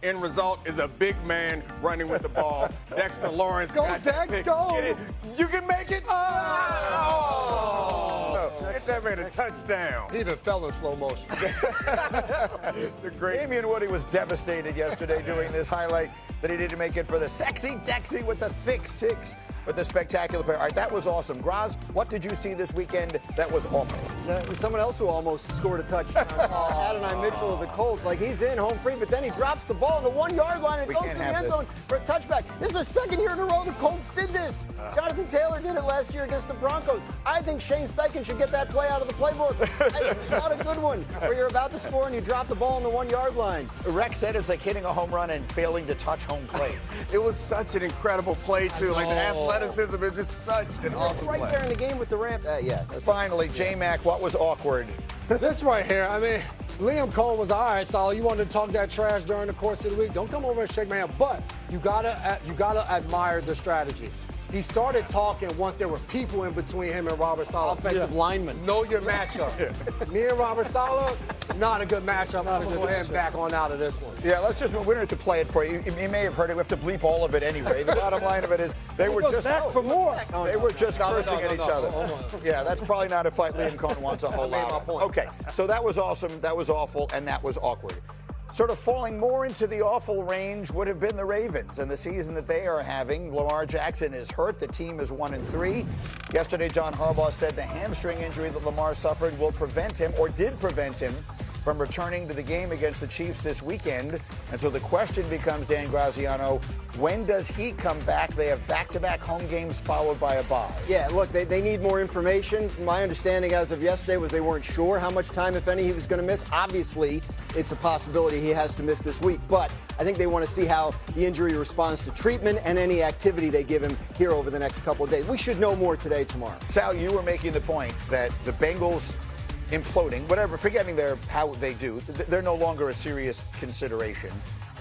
End result is a big man running with the ball. Dexter Lawrence. Go, Dex, go. Get it. You can make it. Oh. Get that man a touchdown. He even fell in slow motion. It's a great. Damian Woody was devastated yesterday doing this highlight that he didn't make it for the sexy Dexy with the thick six. But the spectacular player. All right, that was awesome. Graz, what did you see this weekend that was awful? Someone else who almost scored a touchdown. Adonai Mitchell of the Colts. Like, he's in home free, but then he drops the ball on the 1 yard line and goes to the end zone for a touchback. This is the second year in a row the Colts did this. Jonathan Taylor did it last year against the Broncos. I think Shane Steichen should get that play out of the playbook. It's not a good one where you're about to score and you drop the ball on the 1 yard line. Rex said it's like hitting a home run and failing to touch home plate. It was such an incredible play, too. Like, the athleticism is just such an awesome right play. there in the game with the ramp. Finally, J-Mac, what was awkward? This right here, I mean, Liam Cohen was all right, so you wanted to talk that trash during the course of the week. Don't come over and shake my hand, but you gotta admire the strategy. He started talking once there were people in between him and Robert Saleh. Offensive lineman. Know your matchup. Me and Robert Saleh, not a good matchup. I'm going to go ahead and back on out of this one. Yeah, we don't have to play it for you. You may have heard it. We have to bleep all of it anyway. The bottom line of it is they were just back for more. They were just cursing at each other. Yeah, that's probably not a fight Liam Cohen wants a whole lot of. Okay, so that was awesome, that was awful, and that was awkward. Sort of falling more into the awful range would have been the Ravens and the season that they are having. Lamar Jackson is hurt. The team is 1-3. Yesterday, John Harbaugh said the hamstring injury that Lamar suffered will prevent him, or did prevent him, from returning to the game against the Chiefs this weekend. And so the question becomes, Dan Graziano, when does he come back? They have back-to-back home games followed by a bye. Yeah, look, they need more information. My understanding as of yesterday was they weren't sure how much time, if any, he was going to miss. Obviously, it's a possibility he has to miss this week, but I think they want to see how the injury responds to treatment and any activity they give him here over the next couple of days. We should know more today, tomorrow. Sal, you were making the point that the Bengals imploding, whatever, forgetting how they do, they're no longer a serious consideration.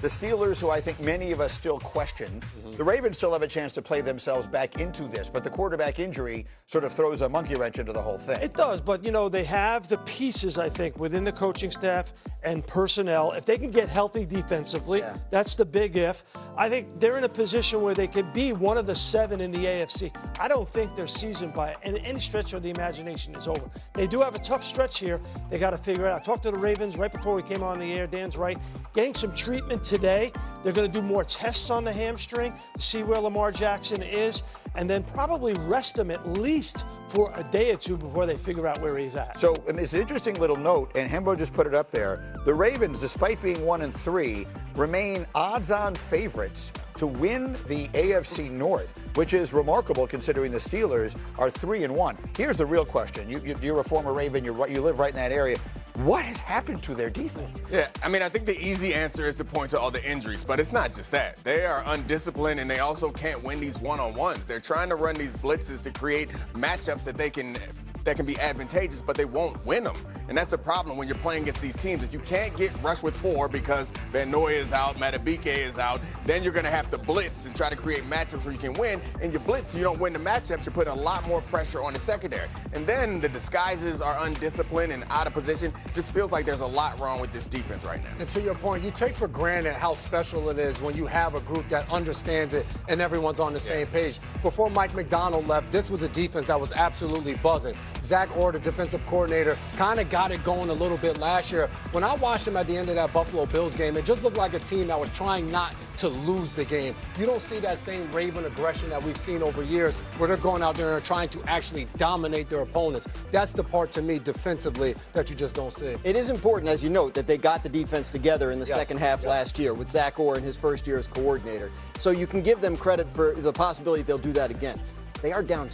The Steelers, who I think many of us still question, the Ravens still have a chance to play themselves back into this, but the quarterback injury sort of throws a monkey wrench into the whole thing. It does, but, they have the pieces, I think, within the coaching staff and personnel. If they can get healthy defensively, that's the big if. I think they're in a position where they could be one of the 7 in the AFC. I don't think their season by any stretch of the imagination is over. They do have a tough stretch here. They got to figure it out. I talked to the Ravens right before we came on the air. Dan's right. Getting some treatment today. They're going to do more tests on the hamstring to see where Lamar Jackson is, and then probably rest him at least for a day or two before they figure out where he's at. So, and it's an interesting little note, and Hembo just put it up there. The Ravens, despite being 1-3, remain odds-on favorites to win the AFC North, which is remarkable considering the Steelers are 3-1. Here's the real question. You're a former Raven. You live right in that area. What has happened to their defense? Yeah, I mean, I think the easy answer is to point to all the injuries, but it's not just that. They are undisciplined, and they also can't win these one-on-ones. They're trying to run these blitzes to create matchups that can be advantageous, but they won't win them. And that's a problem when you're playing against these teams. If you can't get rushed with 4 because Van Noy is out, Matabike is out, then you're going to have to blitz and try to create matchups where you can win. And you blitz, you don't win the matchups, you're putting a lot more pressure on the secondary. And then the disguises are undisciplined and out of position. Just feels like there's a lot wrong with this defense right now. And to your point, you take for granted how special it is when you have a group that understands it and everyone's on the same page. Before Mike McDonald left, this was a defense that was absolutely buzzing. Zach Orr, the defensive coordinator, kind of got it going a little bit last year. When I watched him at the end of that Buffalo Bills game, it just looked like a team that was trying not to lose the game. You don't see that same Raven aggression that we've seen over years where they're going out there and trying to actually dominate their opponents. That's the part, to me, defensively, that you just don't see. It is important, as you note, that they got the defense together in the second half last year with Zach Orr in his first year as coordinator. So you can give them credit for the possibility they'll do that again. They are down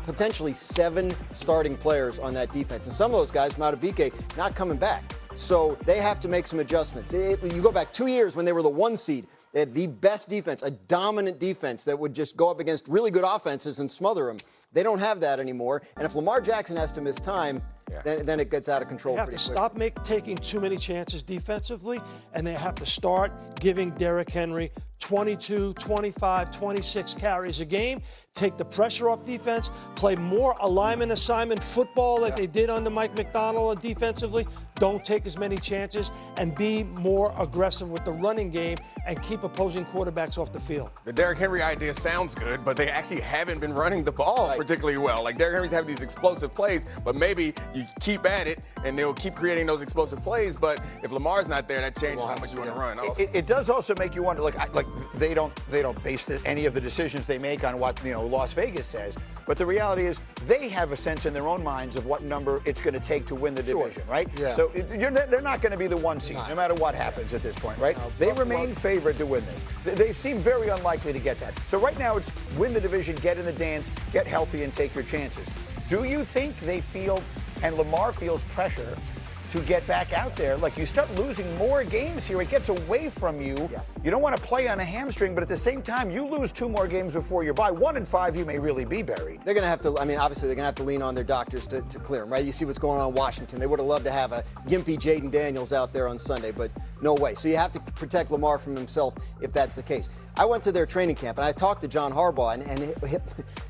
potentially seven starting players on that defense. And some of those guys, Matabike, not coming back. So they have to make some adjustments. You go back 2 years when they were the 1 seed. They had the best defense, a dominant defense that would just go up against really good offenses and smother them. They don't have that anymore. And if Lamar Jackson has to miss time, then it gets out of control pretty quick. They have to stop taking too many chances defensively, and they have to start giving Derrick Henry 22, 25, 26 carries a game, take the pressure off defense, play more alignment assignment football like they did under Mike McDonald defensively. don't take as many chances, and be more aggressive with the running game and keep opposing quarterbacks off the field. The Derrick Henry idea sounds good, but they actually haven't been running the ball particularly well. Like, Derrick Henry's having these explosive plays, but maybe you keep at it and they'll keep creating those explosive plays. But if Lamar's not there, that changes how much you want to run. It does also make you wonder. Like they don't base any of the decisions they make on what Las Vegas says. But the reality is they have a sense in their own minds of what number it's going to take to win the division, right? Yeah. So they're not going to be the 1 seed no matter what happens at this point, right? They remain favored to win this. They seem very unlikely to get that. So right now it's win the division, get in the dance, get healthy, and take your chances. Do you think they feel, and Lamar feels pressure to get back out there? Like, you start losing more games here, it gets away from you. Yeah. You don't want to play on a hamstring, but at the same time, you lose 2 more games before you're by. 1 and 5, you may really be buried. They're going to have to, obviously, they're going to have to lean on their doctors to clear them, right? You see what's going on in Washington. They would have loved to have a gimpy Jaden Daniels out there on Sunday, but no way. So you have to protect Lamar from himself if that's the case. I went to their training camp, and I talked to John Harbaugh, and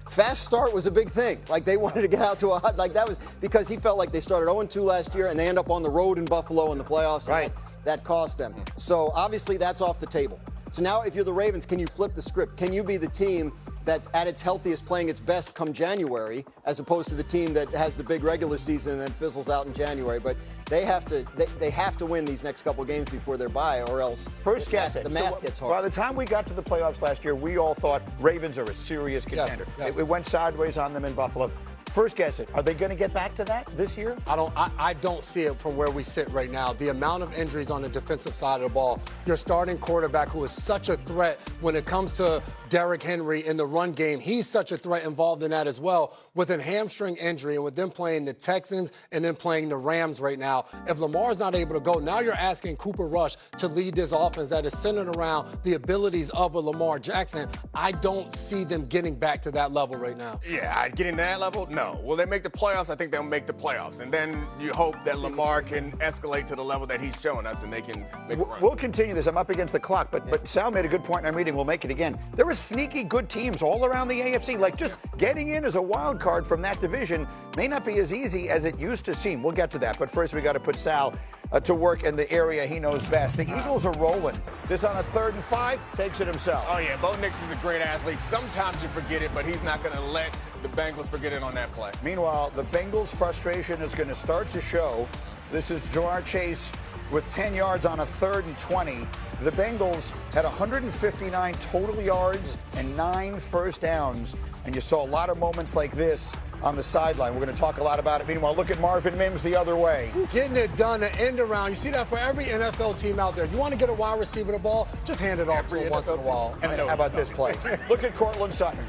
fast start was a big thing. Like, they wanted to get out to that was because he felt like they started 0-2 last year, and they end up on the road in Buffalo in the playoffs. Right. That cost them. So obviously that's off the table. So now if you're the Ravens, can you flip the script? Can you be the team that's at its healthiest, playing its best come January, as opposed to the team that has the big regular season and then fizzles out in January? But they have to win these next couple games before they're bye, or else the math gets hard. By the time we got to the playoffs last year, we all thought Ravens are a serious contender. Yes. It went sideways on them in Buffalo. First guess it. Are they going to get back to that this year? I don't see it from where we sit right now. The amount of injuries on the defensive side of the ball, your starting quarterback, who is such a threat when it comes to Derrick Henry in the run game, he's such a threat involved in that as well. With a hamstring injury and with them playing the Texans and then playing the Rams right now, if Lamar's not able to go, now you're asking Cooper Rush to lead this offense that is centered around the abilities of a Lamar Jackson. I don't see them getting back to that level right now. Yeah, getting to that level? No. Will they make the playoffs? I think they'll make the playoffs. And then you hope that Lamar can escalate to the level that he's shown us and they can make a run. We'll continue this. I'm up against the clock, but Sal made a good point in our meeting. We'll make it again. There are sneaky good teams all around the AFC. Like, just getting in as a wild card from that division may not be as easy as it used to seem. We'll get to that. But first, we got to put Sal to work in the area he knows best. The Eagles are rolling. This on a 3rd and 5, takes it himself. Oh, yeah. Bo Nix is a great athlete. Sometimes you forget it, but he's not going to let the Bengals forget it on that play. Meanwhile, the Bengals' frustration is going to start to show. This is Jamar Chase with 10 yards on a 3rd and 20. The Bengals had 159 total yards and 9 first downs. And you saw a lot of moments like this on the sideline. We're going to talk a lot about it. Meanwhile, look at Marvin Mims the other way. Getting it done, an end around. You see that for every NFL team out there. You want to get a wide receiver the ball, just hand it off to him once in a while. And how about this play? Look at Cortland Sutton.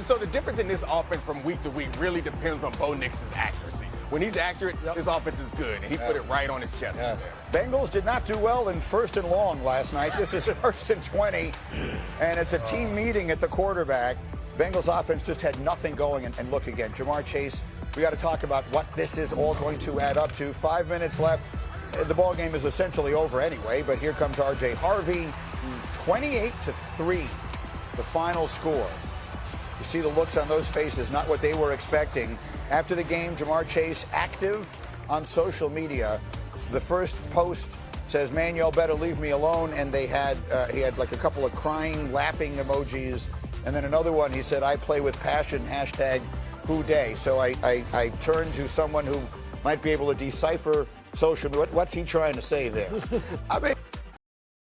So the difference in this offense from week to week really depends on Bo Nix's accuracy. When he's accurate, his offense is good, and he put it right on his chest. Bengals did not do well in 1st and long last night. This is 1st and 20, and it's a team meeting at the quarterback. Bengals offense just had nothing going, and look again, Jamar Chase. We got to talk about what this is all going to add up to. 5 minutes left. The ball game is essentially over anyway, but here comes R.J. Harvey, 28-3, the final score. You see the looks on those faces, not what they were expecting. After the game, Jamar Chase active on social media. The first post says, "Man, y'all better leave me alone," and he had like a couple of crying, laughing emojis. And then another one, he said, "I play with passion, #WhoDay." So I turned to someone who might be able to decipher social media. What's he trying to say there? I mean,